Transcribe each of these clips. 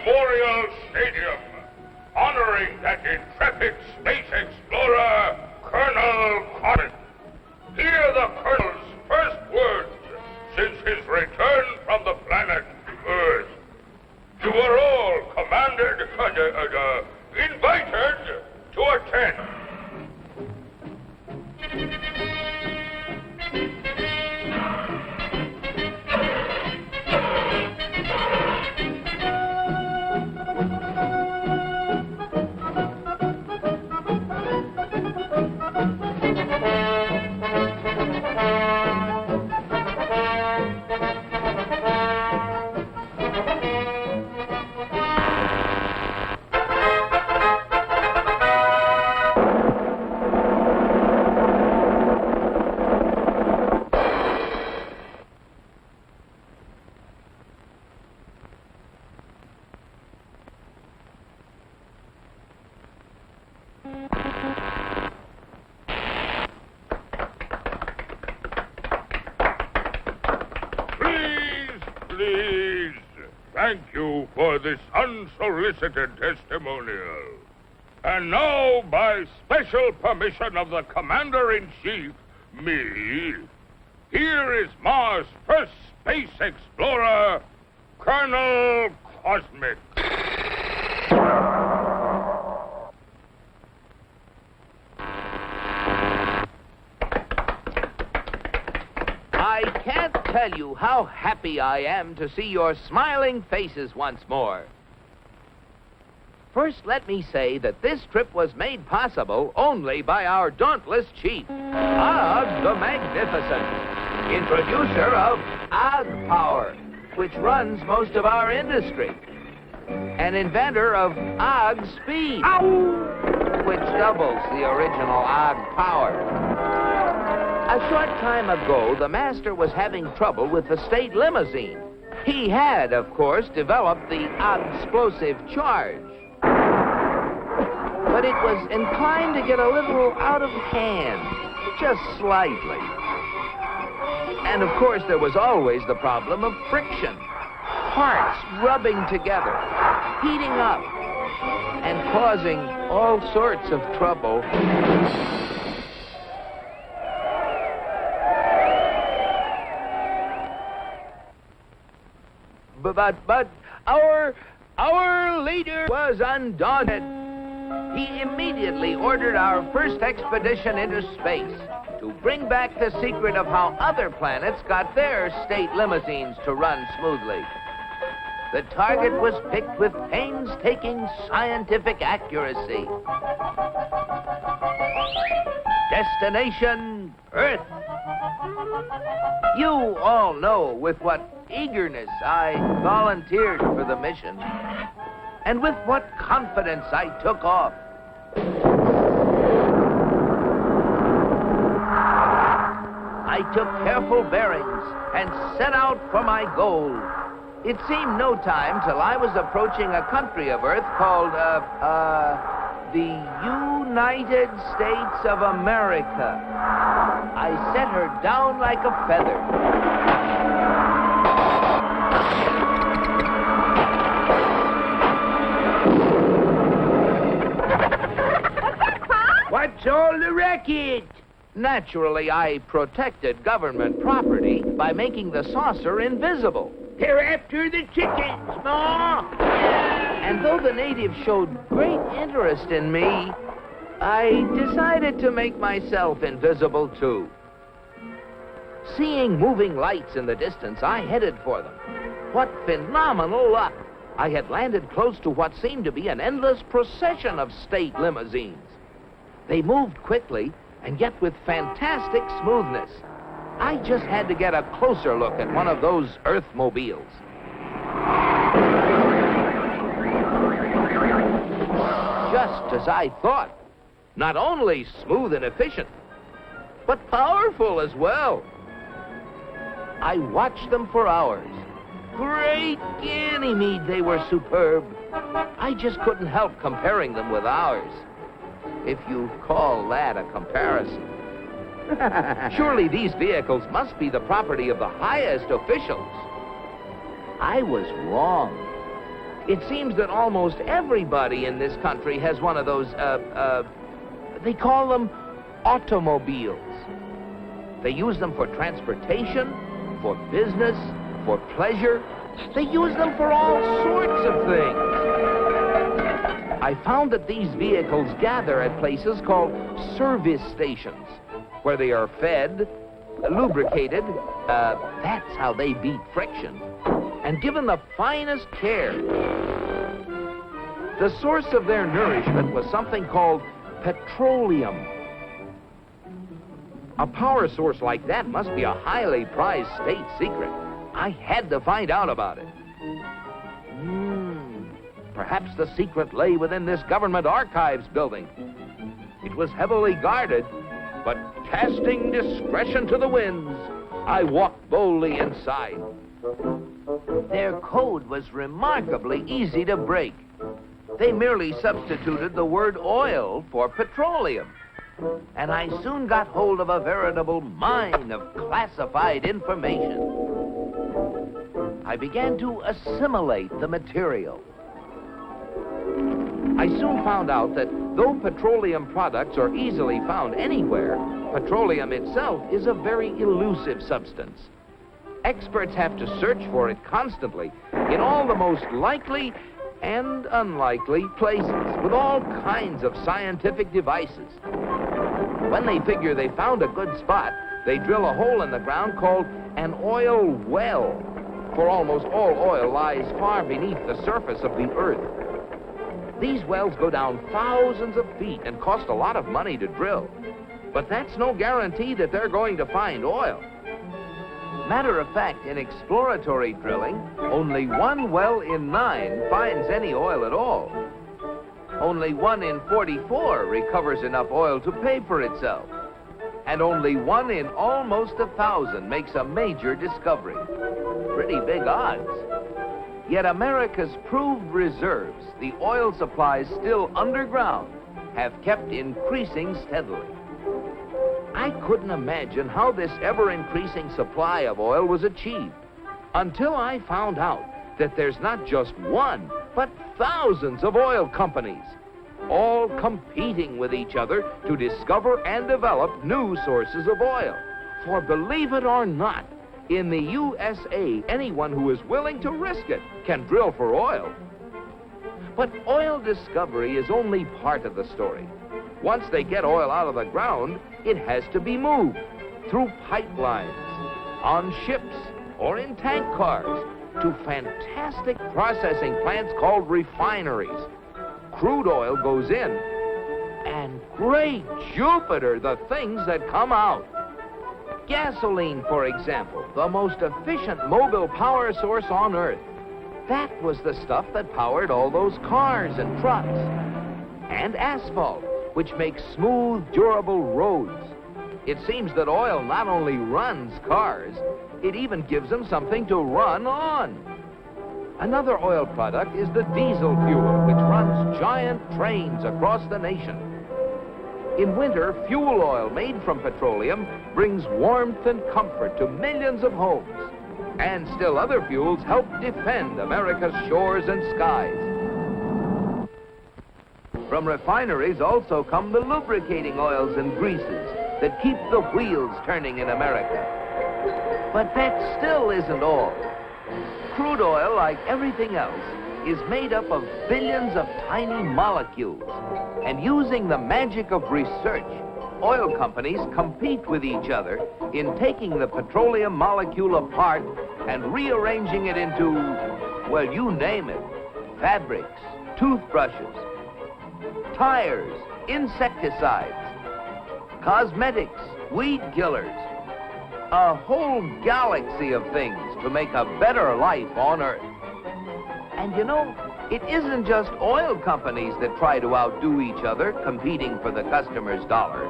Memorial Stadium, honoring that intrepid space explorer, Colonel Comet. Hear the Colonel's first words since his return from the planet Earth. You are all invited to attend. Please, thank you for this unsolicited testimonial. And now, by special permission of the Commander-in-Chief, me, here is Mars' first space explorer, Colonel Cosmic. I can't tell you how happy I am to see your smiling faces once more. First, let me say that this trip was made possible only by our dauntless chief, Og the Magnificent, introducer of Og Power, which runs most of our industry, and inventor of Og Speed, which doubles the original Og Power. A short time ago, the master was having trouble with the state limousine. He had, of course, developed the explosive charge. But it was inclined to get a little out of hand, just slightly. And, of course, there was always the problem of friction. Parts rubbing together, heating up, and causing all sorts of trouble. But our leader was undaunted. He immediately ordered our first expedition into space to bring back the secret of how other planets got their state limousines to run smoothly. The target was picked with painstaking scientific accuracy. Destination, Earth. You all know with what eagerness I volunteered for the mission, and with what confidence I took off. I took careful bearings and set out for my goal. It seemed no time till I was approaching a country of Earth called, the United States of America. I set her down like a feather. What's all the racket? Naturally, I protected government property by making the saucer invisible. They're after the chickens, Ma! And though the natives showed great interest in me, I decided to make myself invisible, too. Seeing moving lights in the distance, I headed for them. What phenomenal luck! I had landed close to what seemed to be an endless procession of state limousines. They moved quickly, and yet with fantastic smoothness. I just had to get a closer look at one of those Earthmobiles. Just as I thought. Not only smooth and efficient, but powerful as well. I watched them for hours. Great Ganymede, they were superb. I just couldn't help comparing them with ours, if you call that a comparison. Surely these vehicles must be the property of the highest officials. I was wrong. It seems that almost everybody in this country has one of those, they call them automobiles. They use them for transportation, for business, for pleasure. They use them for all sorts of things. I found that these vehicles gather at places called service stations, where they are fed, lubricated, that's how they beat friction, and given the finest care. The source of their nourishment was something called petroleum. A power source like that must be a highly prized state secret. I had to find out about it. Perhaps the secret lay within this government archives building. It was heavily guarded, but casting discretion to the winds, I walked boldly inside. Their code was remarkably easy to break. They merely substituted the word oil for petroleum. And I soon got hold of a veritable mine of classified information. I began to assimilate the material. I soon found out that though petroleum products are easily found anywhere, petroleum itself is a very elusive substance. Experts have to search for it constantly in all the most likely and unlikely places with all kinds of scientific devices. When they figure they found a good spot, they drill a hole in the ground called an oil well, for almost all oil lies far beneath the surface of the earth. These wells go down thousands of feet and cost a lot of money to drill. But that's no guarantee that they're going to find oil. Matter of fact, in exploratory drilling, only 1 well in 9 finds any oil at all. Only 1 in 44 recovers enough oil to pay for itself. And only 1 in almost 1,000 makes a major discovery. Pretty big odds. Yet America's proved reserves, the oil supplies still underground, have kept increasing steadily. I couldn't imagine how this ever-increasing supply of oil was achieved until I found out that there's not just 1, but thousands of oil companies, all competing with each other to discover and develop new sources of oil. For believe it or not, in the USA, anyone who is willing to risk it can drill for oil. But oil discovery is only part of the story. Once they get oil out of the ground, it has to be moved through pipelines, on ships, or in tank cars to fantastic processing plants called refineries. Crude oil goes in, and great Jupiter, the things that come out. Gasoline, for example, the most efficient mobile power source on Earth. That was the stuff that powered all those cars and trucks. And asphalt, which makes smooth, durable roads. It seems that oil not only runs cars, it even gives them something to run on. Another oil product is the diesel fuel, which runs giant trains across the nation. In winter, fuel oil made from petroleum brings warmth and comfort to millions of homes. And still other fuels help defend America's shores and skies. From refineries also come the lubricating oils and greases that keep the wheels turning in America. But that still isn't all. Crude oil, like everything else, is made up of billions of tiny molecules. And using the magic of research, oil companies compete with each other in taking the petroleum molecule apart and rearranging it into, well, you name it, fabrics, toothbrushes, tires, insecticides, cosmetics, weed killers, a whole galaxy of things to make a better life on Earth. And you know, it isn't just oil companies that try to outdo each other, competing for the customer's dollar.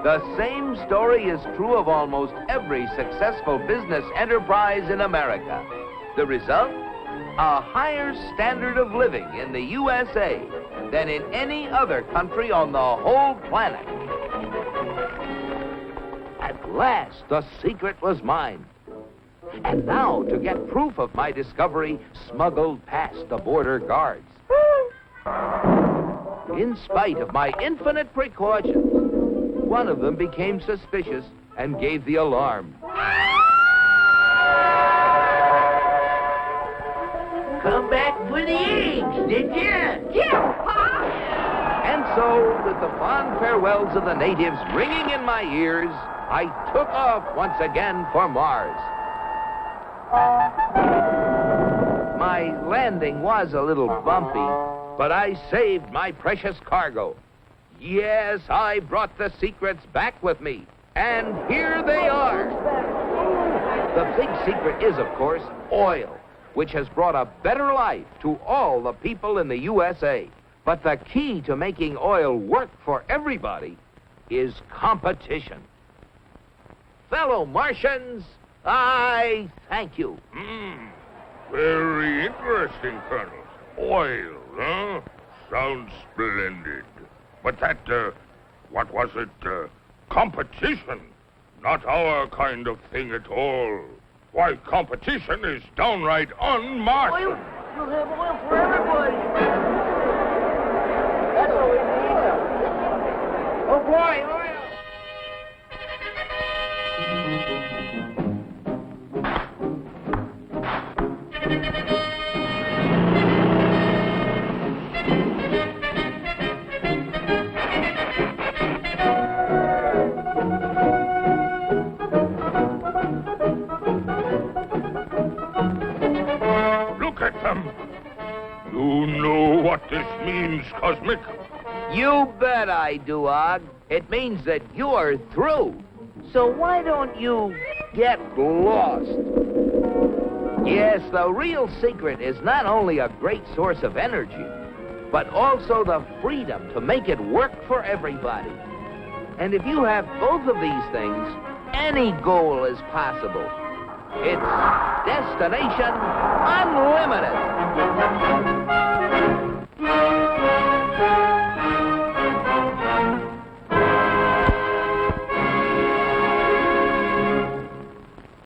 The same story is true of almost every successful business enterprise in America. The result? A higher standard of living in the USA than in any other country on the whole planet. At last, the secret was mine. And now, to get proof of my discovery, smuggled past the border guards. In spite of my infinite precautions, one of them became suspicious and gave the alarm. Come back for the eggs, did you? Yeah, Pa! And so, with the fond farewells of the natives ringing in my ears, I took off once again for Mars. My landing was a little bumpy, but I saved my precious cargo. Yes, I brought the secrets back with me, and here they are. The big secret is, of course, oil, which has brought a better life to all the people in the USA. But the key to making oil work for everybody is competition. Fellow Martians, I thank you. Very interesting, Colonel. Oil, huh? Sounds splendid. But that, what was it? Competition. Not our kind of thing at all. Why, competition is downright un-Martian. Oil? We'll have oil for everybody. That's what we need. Oh, boy, oil! Look at them. You know what this means, Cosmic? You bet I do, Og. It means that you're through. So why don't you get lost? Yes, the real secret is not only a great source of energy, but also the freedom to make it work for everybody. And if you have both of these things, any goal is possible. It's Destination Unlimited.